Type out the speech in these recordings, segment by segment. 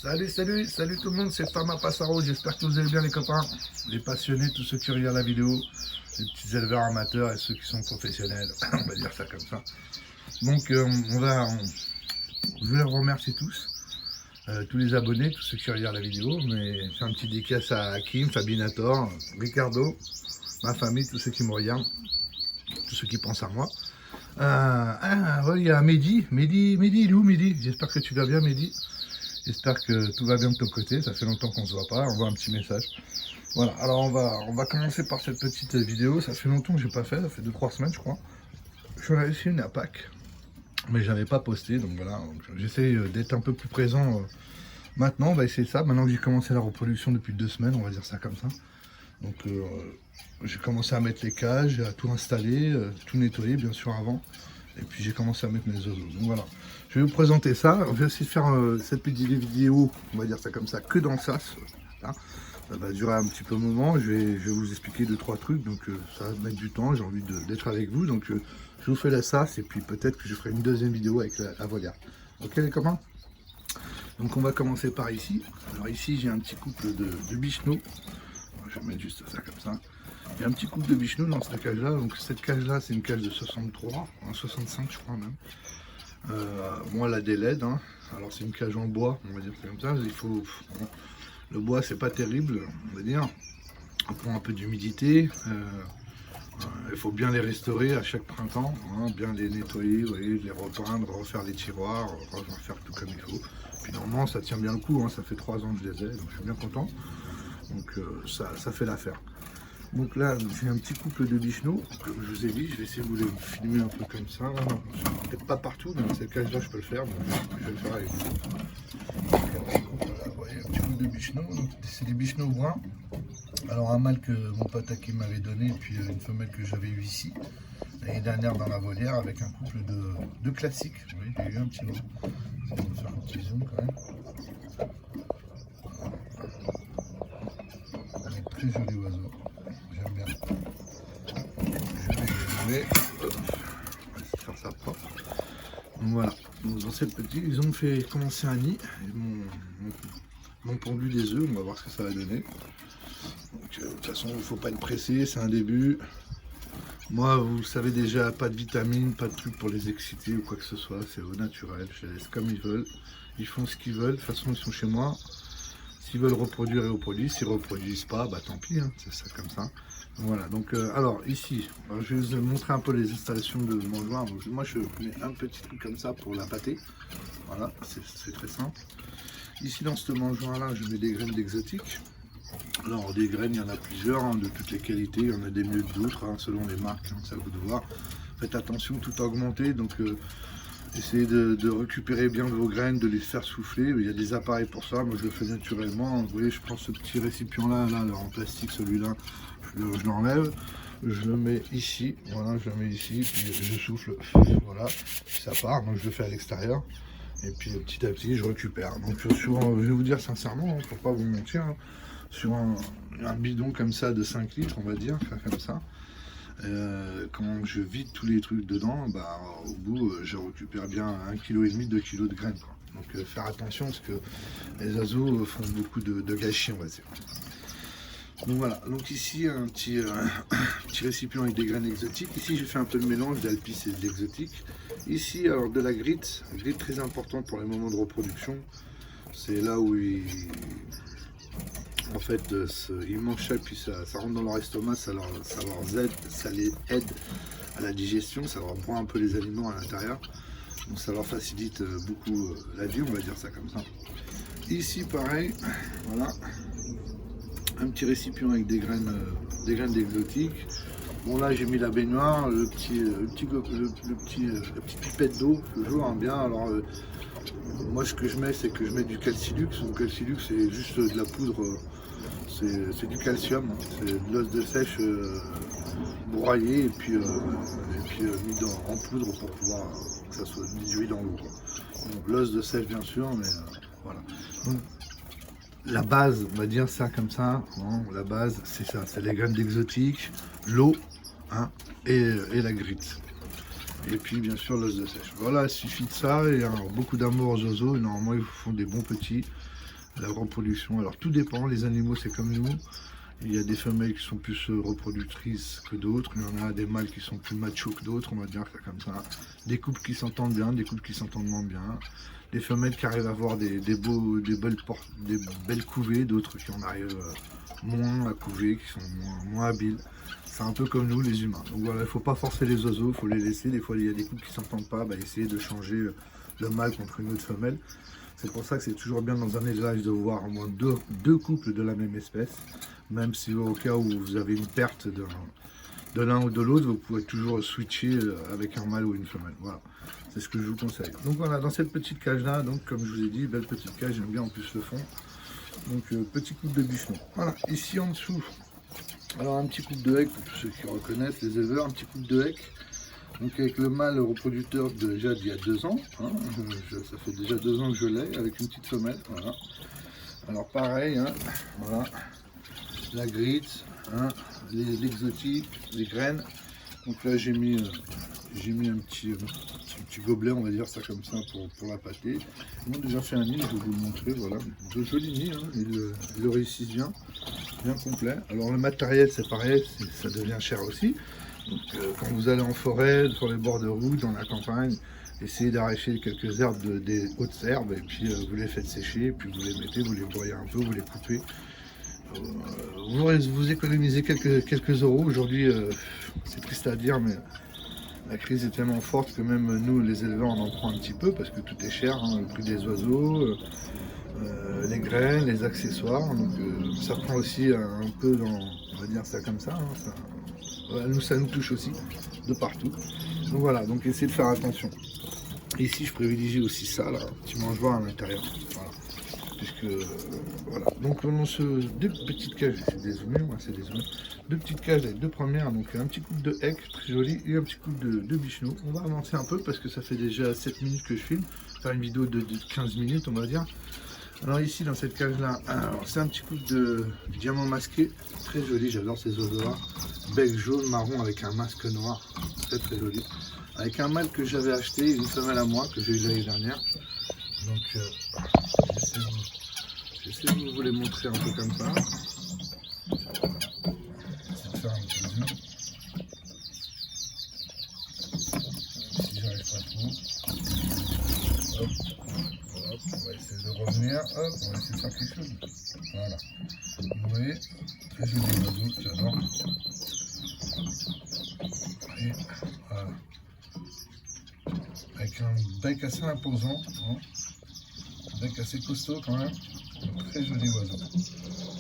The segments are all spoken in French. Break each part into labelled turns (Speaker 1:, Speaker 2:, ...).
Speaker 1: Salut tout le monde, c'est Fama Passaro, j'espère que vous allez bien les copains, les passionnés, tous ceux qui regardent la vidéo, les petits éleveurs amateurs et ceux qui sont professionnels, on va dire ça comme ça. Donc je voulais vous remercier tous les abonnés, tous ceux qui regardent la vidéo, mais faire un petit dédicace à Hakim, Fabinator, Ricardo, ma famille, tous ceux qui me regardent, tous ceux qui pensent à moi. Ouais, il y a Mehdi, il est où Mehdi? J'espère que tu vas bien Mehdi. J'espère que tout va bien de ton côté, ça fait longtemps qu'on ne se voit pas, on voit un petit message. Voilà, alors on va commencer par cette petite vidéo, ça fait longtemps que j'ai pas fait, ça fait 2-3 semaines je crois. J'en avais fait une à Pâques, mais j'avais pas posté, donc voilà, j'essaie d'être un peu plus présent maintenant, on va essayer ça, maintenant que j'ai commencé la reproduction depuis 2 semaines, on va dire ça comme ça. Donc j'ai commencé à mettre les cages, à tout installer, tout nettoyer bien sûr avant. Et puis j'ai commencé à mettre mes oiseaux. Donc voilà, je vais vous présenter ça. On va essayer de faire cette petite vidéo, on va dire ça comme ça, que dans le sas. Hein. Ça va durer un petit peu un moment. Je vais vous expliquer 2-3 trucs. Donc ça va mettre du temps. J'ai envie d'être avec vous. Donc je vous fais la sas et puis peut-être que je ferai une deuxième vidéo avec la volière. Ok les copains? Donc on va commencer par ici. Alors ici j'ai un petit couple de bichenots. Je vais mettre juste ça comme ça. Il y a un petit couple de bichenots dans cette cage là. Donc cette cage là c'est une cage de 63, 65 je crois même. Moi la des LED, hein. Alors c'est une cage en bois, on va dire comme ça. Il faut, le bois c'est pas terrible, on va dire. On prend un peu d'humidité. Il faut bien les restaurer à chaque printemps, hein, bien les nettoyer, vous voyez, les repeindre, refaire les tiroirs, refaire tout comme il faut. Puis normalement ça tient bien le coup, hein, ça fait 3 ans que je les ai, donc je suis bien content. Donc ça fait l'affaire. Donc là, j'ai un petit couple de bichenots, comme je vous ai dit, je vais essayer de vous les filmer un peu comme ça. Peut-être pas partout, mais dans cette cage-là, je peux le faire, donc je vais le faire avec vous. Voilà, vous voyez, un petit couple de bichenots, c'est des bichenots bruns. Alors un mâle que mon pote Hakim m'avait donné, et puis une femelle que j'avais eue ici, l'année dernière dans la volière, avec un couple de classiques. Vous voyez, j'ai eu un petit moment. On va faire un petit zoom quand même. Très joli oiseau, j'aime bien. Je vais on va essayer de faire ça propre. Donc voilà, donc dans cette petite, ils ont fait commencer un nid, ils m'ont pondu des œufs, on va voir ce que ça va donner. Donc, de toute façon, il ne faut pas être pressé, c'est un début. Moi, vous savez déjà, pas de vitamines, pas de trucs pour les exciter ou quoi que ce soit, c'est au naturel, je les laisse comme ils veulent. Ils font ce qu'ils veulent, de toute façon ils sont chez moi. S'ils veulent reproduire, ils reproduisent. S'ils ne reproduisent pas, bah tant pis, hein, c'est ça comme ça. Voilà, donc alors ici, alors, je vais vous montrer un peu les installations de mangeoire. Donc, moi je mets un petit truc comme ça pour la pâter. Voilà, c'est très simple. Ici dans ce mangeoire là, je mets des graines d'exotiques. Alors des graines, il y en a plusieurs, hein, de toutes les qualités. Il y en a des mieux que d'autres, hein, selon les marques, hein, ça vous de voir. Faites attention, tout a augmenté, donc essayez de récupérer bien vos graines, de les faire souffler. Il y a des appareils pour ça, moi je le fais naturellement. Vous voyez, je prends ce petit récipient là, en plastique, celui-là, je l'enlève, je le mets ici, voilà, je le mets ici, puis je souffle, voilà, puis ça part, donc je le fais à l'extérieur. Et puis petit à petit, je récupère. Donc sur, je vais vous dire sincèrement, pour pas vous mentir, hein, sur un bidon comme ça de 5 litres, on va dire, faire comme ça. Quand je vide tous les trucs dedans, bah, au bout je récupère bien 1,5 kg, 2 kg de graines, quoi. Donc faire attention parce que les oiseaux font beaucoup de gâchis, on va dire. Donc voilà, donc ici un petit récipient avec des graines exotiques. Ici j'ai fait un peu de mélange d'alpis et d'exotique. Ici alors de la grite très importante pour les moments de reproduction. C'est là où en fait, ils mangent ça, puis ça rentre dans leur estomac, ça les aide à la digestion, ça leur broie un peu les aliments à l'intérieur. Donc ça leur facilite beaucoup la vie, on va dire ça comme ça. Ici pareil, voilà, un petit récipient avec des graines d'exotique. Bon là j'ai mis la baignoire, le petit pipette d'eau, toujours hein, bien. Alors moi ce que je mets, c'est que je mets du calcilux. Le calcilux c'est juste de la poudre, c'est du calcium, hein. C'est de l'os de sèche broyé et puis mis en poudre pour pouvoir que ça soit dilué dans l'eau. Donc l'os de sèche bien sûr, mais voilà. Donc, la base, on va dire ça comme ça, hein, la base c'est ça, c'est les graines d'exotique, l'eau, hein, et la grite. Et puis bien sûr l'os de sèche. Voilà, il suffit de ça et beaucoup d'amour aux oiseaux. Et normalement ils vous font des bons petits. la reproduction. Alors tout dépend, les animaux c'est comme nous. Il y a des femelles qui sont plus reproductrices que d'autres. Il y en a des mâles qui sont plus machos que d'autres, on va dire comme ça. Des couples qui s'entendent bien, des couples qui s'entendent moins bien. Des femelles qui arrivent à avoir des belles couvées, d'autres qui en arrivent moins à couver, qui sont moins habiles. C'est un peu comme nous les humains. Donc voilà, il ne faut pas forcer les oiseaux, il faut les laisser. Des fois il y a des couples qui ne s'entendent pas, essayer de changer le mâle contre une autre femelle. C'est pour ça que c'est toujours bien dans un élevage de voir au moins deux couples de la même espèce. Même si au cas où vous avez une perte de l'un ou de l'autre, vous pouvez toujours switcher avec un mâle ou une femelle. Voilà, c'est ce que je vous conseille. Donc voilà, dans cette petite cage là, donc comme je vous ai dit, belle petite cage, j'aime bien en plus le fond. Donc petit couple de bichons. Voilà, ici en dessous, alors un petit couple de hecks, pour tous ceux qui reconnaissent, les éleveurs, un petit couple de hecks. Donc avec le mâle reproducteur déjà d'il y a 2 ans, hein, ça fait déjà 2 ans que je l'ai, avec une petite femelle, voilà. Alors pareil, hein, voilà, la grite, hein, l'exotique, les graines. Donc là j'ai mis un petit gobelet, on va dire ça comme ça, pour la pâter. Ils m'ont déjà fait un nid, je vais vous le montrer, voilà, de jolis nids, hein, ils le réussissent bien complet. Alors le matériel c'est pareil, ça devient cher aussi. Donc, quand vous allez en forêt, sur les bords de route, dans la campagne, essayez d'arracher quelques herbes, des hautes herbes, et puis vous les faites sécher, et puis vous les mettez, vous les broyez un peu, vous les coupez. Vous économisez quelques euros. Aujourd'hui, c'est triste à dire, mais la crise est tellement forte que même nous, les éleveurs, on en prend un petit peu, parce que tout est cher, hein, le prix des oiseaux, les graines, les accessoires. Donc ça prend aussi un peu dans, on va dire ça comme ça, hein, ça nous touche aussi de partout. Donc voilà, donc essayez de faire attention. Ici je privilégie aussi ça, là, petit mangeoire à l'intérieur. Voilà. Puisque voilà. Donc on a deux petites cages, c'est des zooms, c'est des zooms. Deux petites cages avec deux premières, donc un petit couple de hecks très joli et un petit couple de bichenots. On va avancer un peu parce que ça fait déjà 7 minutes que je filme, faire une vidéo de 15 minutes on va dire. Alors ici dans cette cage là, c'est un petit couple de diamant masqué, très joli, j'adore ces oiseaux là, bec jaune marron avec un masque noir, très joli, avec un mâle que j'avais acheté, une femelle à moi que j'ai eu l'année dernière. Donc j'essaie de vous les montrer un peu comme ça. J'essaie de faire un petit zoom. Si j'arrive pas trop. Hop. Hop, on va essayer de revenir, hop, on va essayer de faire quelque chose. Voilà. Vous voyez, très joli oiseau, j'adore. Et voilà. Avec un bec assez imposant, hein. Un bec assez costaud quand même. Un très joli oiseau.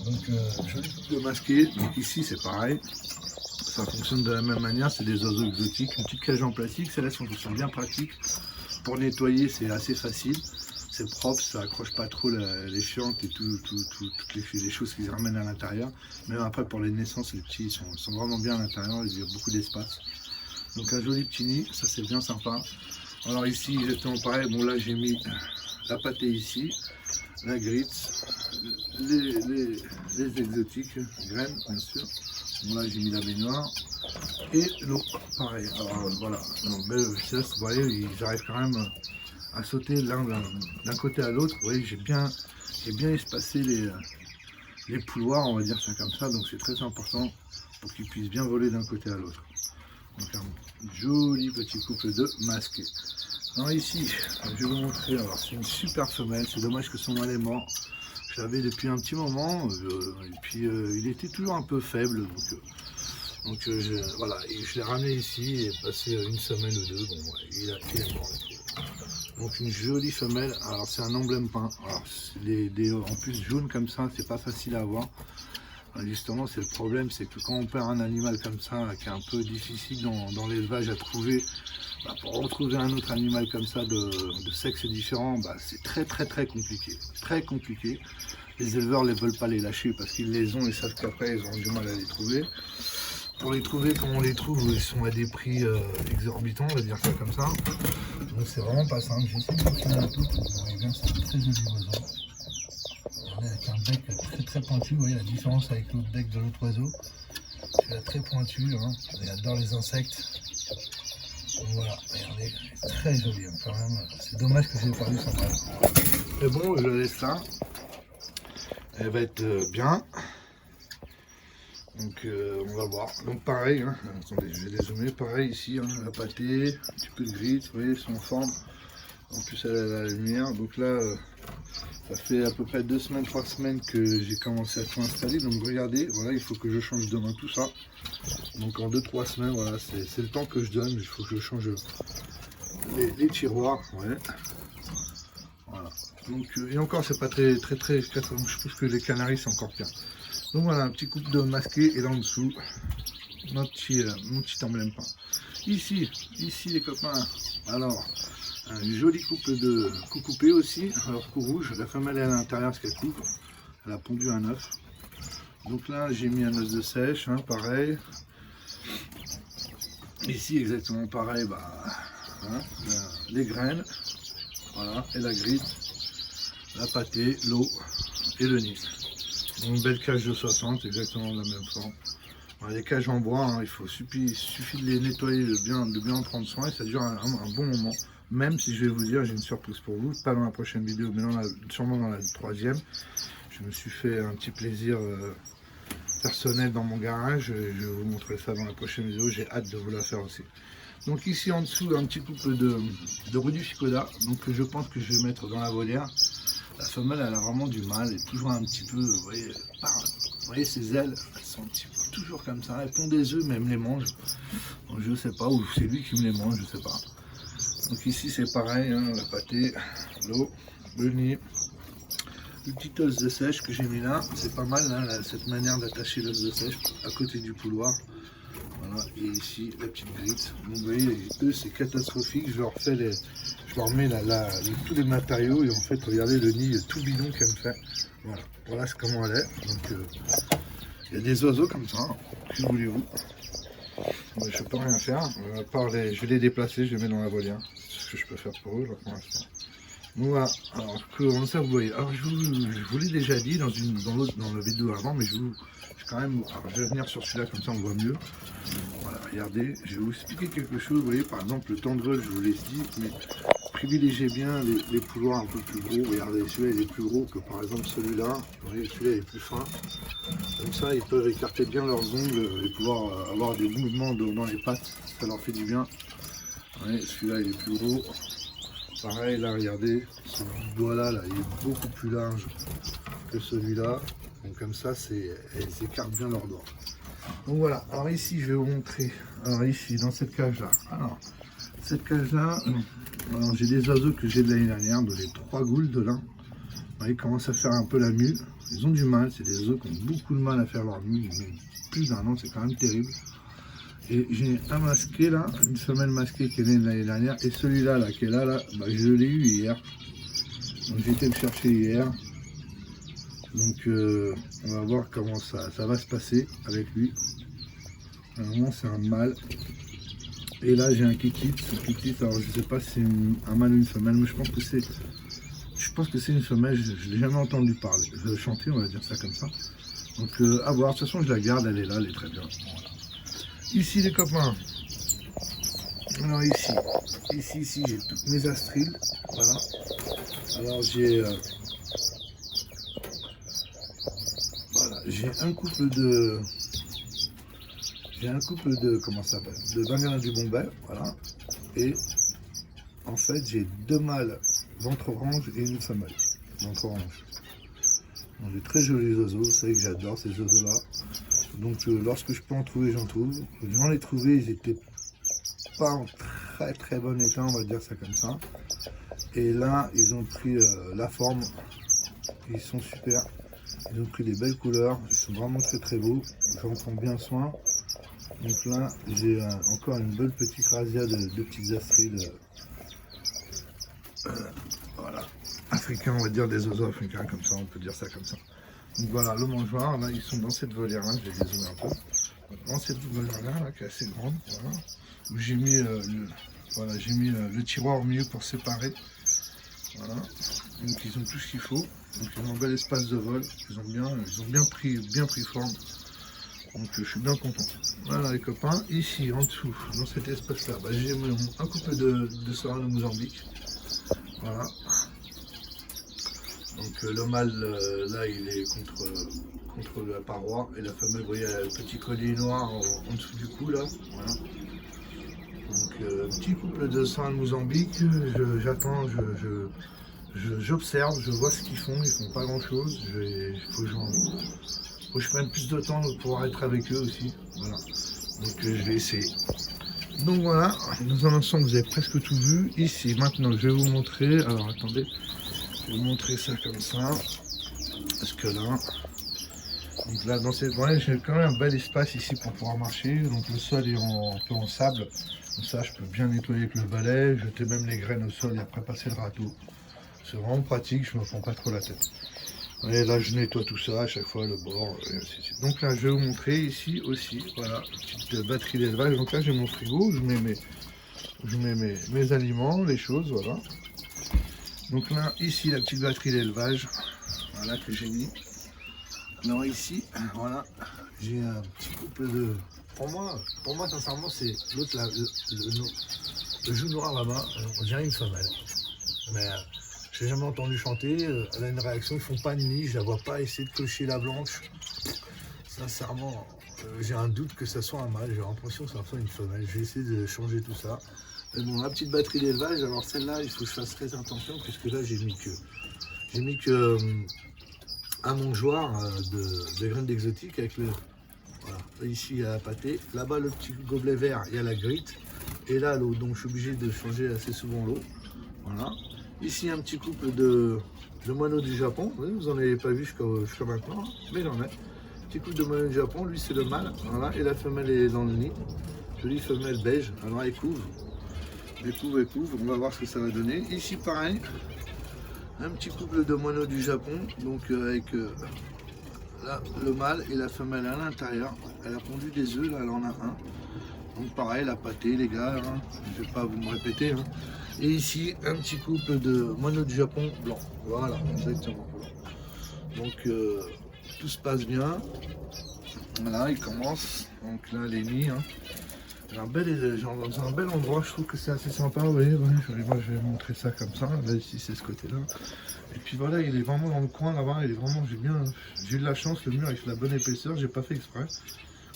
Speaker 1: Donc joli couple de masqué. Donc ici c'est pareil. Ça fonctionne de la même manière, c'est des oiseaux exotiques. Une petite cage en plastique, celles-là sont bien pratiques. Pour nettoyer, c'est assez facile. C'est propre, ça accroche pas trop les fientes et toutes les choses qu'ils ramènent à l'intérieur. Même après pour les naissances, les petits sont vraiment bien à l'intérieur, il y a beaucoup d'espace. Donc un joli petit nid, ça c'est bien sympa. Alors ici exactement pareil, bon là j'ai mis la pâtée ici, la grite, les exotiques, graines bien sûr. Bon là j'ai mis la baignoire et l'eau, pareil. Alors voilà, donc, vous voyez, ils arrivent quand même à sauter d'un côté à l'autre. Vous voyez, j'ai bien espacé les pouloirs, on va dire ça comme ça, donc c'est très important pour qu'ils puissent bien voler d'un côté à l'autre. Donc un joli petit couple de masqués. Alors ici, je vais vous montrer, alors c'est une super femelle, c'est dommage que son mâle est mort. Je l'avais depuis un petit moment, et puis il était toujours un peu faible, donc voilà, et je l'ai ramené ici et passé une semaine ou deux, bon ouais, il est mort. Donc une jolie femelle, alors c'est un emblème peint, alors en plus jaune comme ça, c'est pas facile à avoir. Justement c'est le problème, c'est que quand on perd un animal comme ça, qui est un peu difficile dans l'élevage à trouver, pour retrouver un autre animal comme ça de sexe différent, c'est très compliqué. Les éleveurs ne veulent pas les lâcher parce qu'ils les ont et savent qu'après ils ont du mal à les trouver. Pour les trouver, comme on les trouve, ils sont à des prix exorbitants, on va dire ça comme ça. Donc c'est vraiment pas simple. J'essaie de vous filmer un peu pour que vous voyez bien, c'est un très joli oiseau. Regardez, avec un bec très pointu, vous voyez la différence avec l'autre bec de l'autre oiseau. Celui-là très pointu, hein. Il adore les insectes. Donc voilà, regardez, très joli hein, quand même. C'est dommage que j'ai perdu son mâle. Mais bon, je laisse là. Elle va être bien. Donc on va voir. Donc pareil, hein. Attendez, je vais dézoomer. Pareil ici, hein, la pâtée, un petit peu de gris, vous voyez, ils sont en forme. En plus elle a la lumière. Donc là, ça fait à peu près 2 semaines, 3 semaines que j'ai commencé à tout installer. Donc regardez, voilà, il faut que je change demain tout ça. Donc en 2-3 semaines, voilà, c'est le temps que je donne. Il faut que je change les tiroirs. Ouais. Voilà. Donc et encore c'est pas très. Je trouve que les Canaries c'est encore pire. Donc voilà, un petit coupe de masqué et là en dessous, mon petit emblème peint. Ici les copains, alors un joli couple de cou coupé aussi, alors cou rouge, la femelle est à l'intérieur ce qu'elle couvre, elle a pondu un œuf. Donc là j'ai mis un os de sèche, hein, pareil. Ici exactement pareil, hein, les graines, voilà, et la grille, la pâtée, l'eau et le nid. Une belle cage de 60, exactement de la même forme. Alors, les cages en bois, hein, suffit de les nettoyer, de bien en prendre soin et ça dure un bon moment. Même si je vais vous dire, j'ai une surprise pour vous, pas dans la prochaine vidéo, mais sûrement dans la troisième. Je me suis fait un petit plaisir personnel dans mon garage. Je vais vous montrer ça dans la prochaine vidéo, j'ai hâte de vous la faire aussi. Donc ici en dessous, un petit couple de Rudificoda, donc je pense que je vais mettre dans la volière. La femelle, elle a vraiment du mal, elle est toujours un petit peu, vous voyez ses ailes, elles sont un petit peu toujours comme ça, elles font des œufs, mais elles me les mangent. Donc, je sais pas, ou c'est lui qui me les mange, je sais pas. Donc ici c'est pareil, hein, la pâtée, l'eau, le nid, le petit os de sèche que j'ai mis là, c'est pas mal, hein, cette manière d'attacher l'os de sèche à côté du couloir. Voilà, et ici la petite grille. Donc vous voyez, eux c'est catastrophique, je leur mets tous les matériaux et en fait regardez le nid tout bidon qu'elle me fait. Voilà c'est comment elle est. Donc il y a des oiseaux comme ça, hein. Que voulez-vous? Je peux rien faire, je vais les déplacer, je les mets dans la volière. C'est ce que je peux faire pour eux là pour l'instant. Donc voilà, alors comment ça vous voyez. Alors je vous l'ai déjà dit dans la vidéo avant, mais je vais venir sur celui-là comme ça on voit mieux. Voilà, regardez, je vais vous expliquer quelque chose. Vous voyez, par exemple, le temps de vol, je vous l'ai dit, mais privilégiez bien les pouloirs un peu plus gros. Regardez, celui-là il est plus gros que par exemple celui-là. Vous voyez, celui-là est plus fin. Comme ça, ils peuvent écarter bien leurs ongles et pouvoir avoir des mouvements dans les pattes. Ça leur fait du bien. Vous voyez, celui-là il est plus gros. Pareil, là, regardez, ce doigt-là, il est beaucoup plus large que celui-là. Donc comme ça, elles écartent bien leurs doigts. Donc voilà, alors ici je vais vous montrer, alors ici dans cette cage là, alors cette cage là, j'ai des oiseaux que j'ai de l'année dernière, de les 3 gouldes là, ils commencent à faire un peu la mue, ils ont du mal, c'est des oiseaux qui ont beaucoup de mal à faire leur mue, mais plus d'un an, c'est quand même terrible. Et j'ai un masqué là, une femelle masquée qui est née de l'année dernière, et celui-là là, qui est là, je l'ai eu hier, donc j'ai été le chercher hier. Donc on va voir comment ça va se passer avec lui. Normalement c'est un mâle. Et là j'ai un kikit. Ce kikit, alors je sais pas si c'est un mâle ou une femelle, mais je pense que c'est une femelle, je ne l'ai jamais entendu parler. Chanter, on va dire ça comme ça. Donc à voir, de toute façon je la garde, elle est là, elle est très bien. Voilà. Ici les copains. Alors ici j'ai toutes mes astriles. Voilà. Alors j'ai un couple de comment ça s'appelle, de Bengalin du Bombay, voilà, et en fait j'ai 2 mâles ventre orange et une femelle ventre orange. Donc des très jolis oiseaux, vous savez que j'adore ces oiseaux là. Donc lorsque je peux en trouver, j'en trouve. J'en ai trouvé, ils étaient pas en très bon état, on va dire ça comme ça, et là ils ont pris la forme, ils sont super. Ils ont pris des belles couleurs, ils sont vraiment très beaux, j'en prends bien soin. Donc là, j'ai encore une belle petite razzia de petites astrides, voilà, africains, on va dire des oiseaux africains, comme ça, on peut dire ça comme ça. Donc voilà, le mangeoire, là, ils sont dans cette volière-là, je vais dézoomer un peu. Dans cette volière-là, qui est assez grande, voilà, où j'ai mis, le tiroir au milieu pour séparer. Voilà, donc ils ont tout ce qu'il faut, donc ils ont un bel espace de vol, ils ont bien pris forme, donc je suis bien content. Voilà les copains, ici en dessous, dans cet espace là, j'ai un couple de Serrano de Mozambique, voilà, donc Donc le mâle, là, il est contre la paroi. Et la femelle, vous voyez, le petit collier noir en dessous du cou, là. Voilà. Donc, petit couple de sang à Mozambique. J'attends, j'observe, je vois ce qu'ils font pas grand chose. Il faut que je prenne plus de temps pour pouvoir être avec eux aussi. Voilà. Donc je vais essayer. Donc voilà, dans un ensemble vous avez presque tout vu. Ici maintenant je vais vous montrer. Alors attendez, je vais vous montrer ça comme ça. Parce que là, donc là dans cette voie, j'ai quand même un bel espace ici pour pouvoir marcher. Donc le sol est un peu en sable. Comme ça je peux bien nettoyer avec le balai, jeter même les graines au sol et après passer le râteau. C'est vraiment pratique, je me prends pas trop la tête. Et là je nettoie tout ça à chaque fois, le bord, et ainsi de suite. Donc là je vais vous montrer ici aussi, voilà, petite batterie d'élevage. Donc là j'ai mon frigo, je mets mes aliments, les choses, voilà. Donc là ici la petite batterie d'élevage, voilà, que j'ai mis. Alors ici, voilà, j'ai un petit couple de... Pour moi sincèrement c'est l'autre là, le joue noir là-bas, on dirait une femelle. Mais j'ai jamais entendu chanter, elle a une réaction, ils font pas de nid, je la vois pas essayer de cocher la blanche. Sincèrement, j'ai un doute que ça soit un mâle, j'ai l'impression que ça soit une femelle. Je vais essayer de changer tout ça. Mais bon, la petite batterie d'élevage, alors celle-là, il faut que je fasse très attention, puisque là j'ai mis que un mangeoire de graines d'exotique avec le... Voilà, ici il y a la pâtée, là-bas le petit gobelet vert, il y a la grite, et là l'eau, donc je suis obligé de changer assez souvent l'eau. Voilà. Ici un petit couple de moineaux du Japon, vous n'en avez pas vu jusqu'à maintenant, mais j'en ai. Petit couple de moineaux du Japon, lui c'est le mâle, voilà, et la femelle est dans le nid. Jolie femelle beige, alors elle couvre, on va voir ce que ça va donner. Ici pareil, un petit couple de moineaux du Japon, donc avec là, le mâle et la femelle à l'intérieur. Elle a pondu des œufs, là elle en a un. Donc pareil, la pâtée les gars, hein. Je vais pas vous me répéter. Hein. Et ici, un petit couple de moineaux du Japon blanc. Voilà, exactement. Donc tout se passe bien. Voilà, il commence. Donc là, les nids. Hein. Dans un bel endroit, je trouve que c'est assez sympa. Vous voyez, moi je vais montrer ça comme ça. Là, ici, c'est ce côté-là. Et puis voilà, il est vraiment dans le coin là-bas. Il est vraiment, j'ai eu de la chance. Le mur, il fait la bonne épaisseur. J'ai pas fait exprès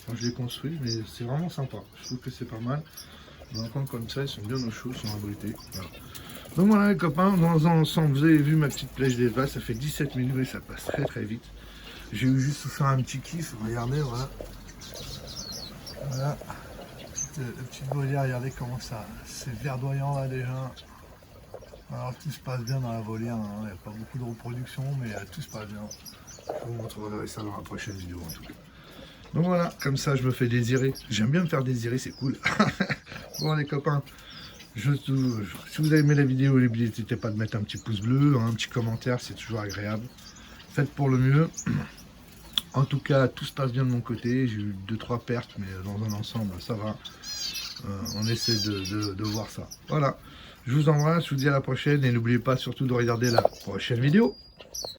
Speaker 1: quand je l'ai construit, mais c'est vraiment sympa. Je trouve que c'est pas mal. Dans un coin comme ça, ils sont bien au chaud, ils sont abrités. Voilà. Donc voilà les copains, dans un ensemble, vous avez vu ma petite plèche d'élevage, ça fait 17 minutes et ça passe très très vite. J'ai eu juste faire un petit kiff, regardez, voilà. Voilà, la petite volière, regardez comment ça, c'est verdoyant là déjà. Alors tout se passe bien dans la volière, hein. Il n'y a pas beaucoup de reproduction, mais tout se passe bien. Je vous montrerai ça dans la prochaine vidéo en tout cas. Donc voilà, comme ça je me fais désirer. J'aime bien me faire désirer, c'est cool. Bon les copains, si vous avez aimé la vidéo, n'hésitez pas de mettre un petit pouce bleu, un petit commentaire, c'est toujours agréable. Faites pour le mieux. En tout cas, tout se passe bien de mon côté. J'ai eu 2-3 pertes, mais dans un ensemble, ça va. On essaie de voir ça. Voilà, je vous embrasse, je vous dis à la prochaine et n'oubliez pas surtout de regarder la prochaine vidéo.